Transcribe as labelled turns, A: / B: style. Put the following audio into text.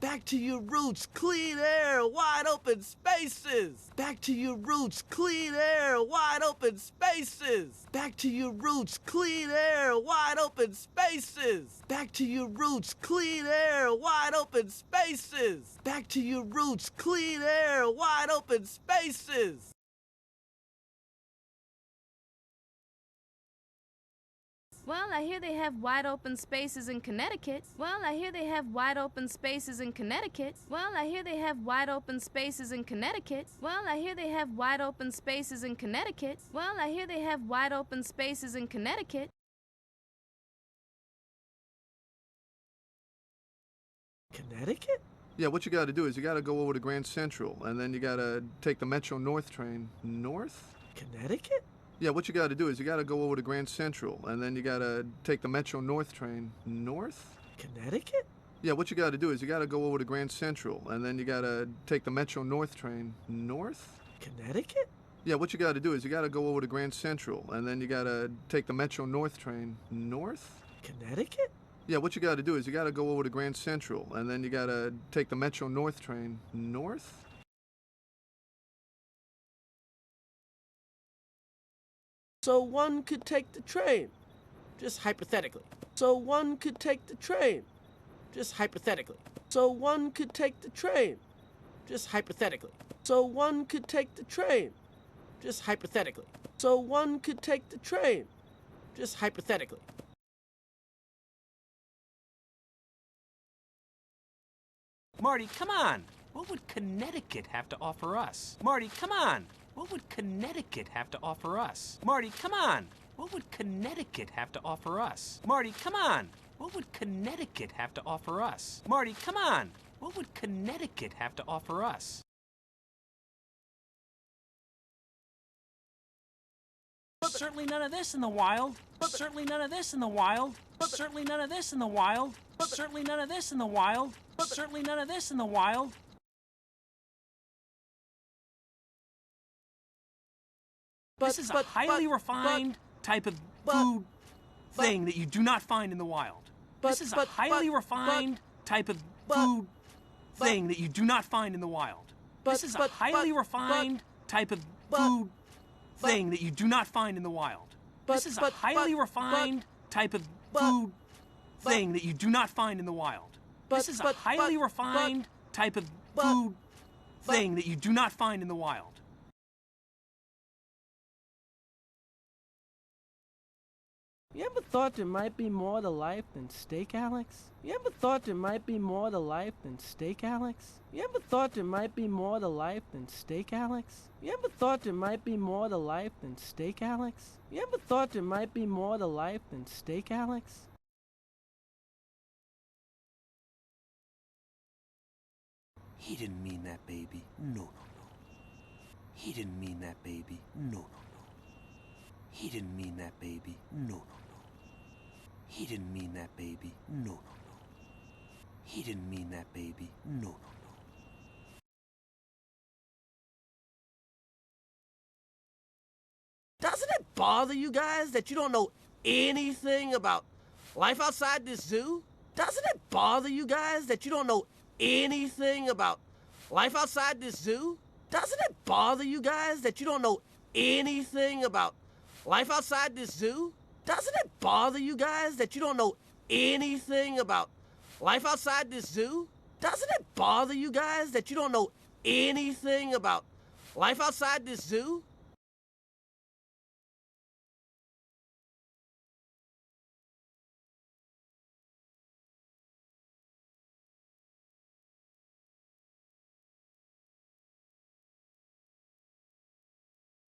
A: Back to your roots, clean air, wide open spaces. Back to your roots, clean air, wide open spaces. Back to your roots, clean air, wide open spaces. Back to your roots, clean air, wide open spaces. Back to your roots, clean air, wide open spaces.
B: Well, I hear they have wide open spaces in Connecticut. Well, I hear they have wide open spaces in Connecticut. Well, I hear they have wide open spaces in Connecticut. Well, I hear they have wide open spaces in Connecticut. Well, I hear they have wide open spaces in Connecticut.
A: Connecticut?
C: Yeah, what you got to do is you got to go over to Grand Central, and then you got to take the Metro North train. North?
A: Connecticut?
C: Yeah, what you got to do is you got to go over to Grand Central, and then you got to take the Metro North train. North?
A: Connecticut?
C: Yeah, what you got to do is you got to go over to Grand Central, and then you got to take the Metro North train. North?
A: Connecticut?
C: Yeah, what you got to do is you got to go over to Grand Central, and then you got to take the Metro North train. North?
A: Connecticut?
C: Yeah, what you got to do is you got to go over to Grand Central, and then you got to take the Metro North train. North?
A: So one could take the train, just hypothetically. So one could take the train, just hypothetically. So one could take the train, just hypothetically. So one could take the train, just hypothetically. So one could take the train, just hypothetically.
D: Marty, come on! What would Connecticut have to offer us? Marty, come on! What would Connecticut have to offer us? Marty, come on! What would Connecticut have to offer us? Marty, come on! What would Connecticut have to offer us? Marty, come on! What would Connecticut have to offer us? Certainly none of this in the wild. Certainly none of this in the wild. Certainly none of this in the wild. Certainly none of this in the wild. Certainly none of this in the wild. This is a highly refined type of food thing that you do not find in the wild. This is a highly refined type of food thing that you do not find in the wild. This is a highly refined type of food thing that you do not find in the wild. This is a highly refined type of food thing that you do not find in the wild. This is a highly refined type of food thing that you do not find in the wild.
A: You ever thought there might be more to life than steak, Alex? You ever thought there might be more to life than steak, Alex? You ever thought there might be more to life than steak, Alex? You ever thought there might be more to life than steak, Alex? You ever thought there might be more to life than steak, Alex?
D: He didn't mean that, baby. No, no, no. He didn't mean that, baby. No, no, no. He didn't mean that, baby. No, no, no. He didn't mean that, baby. No, no, no. He didn't mean that, baby. No, no, no.
A: Doesn't it bother you guys that you don't know anything about life outside this zoo? Doesn't it bother you guys that you don't know anything about life outside this zoo? Doesn't it bother you guys that you don't know anything about life outside this zoo? Doesn't it bother you guys that you don't know anything about life outside this zoo? Doesn't it bother you guys that you don't know anything about life outside this zoo?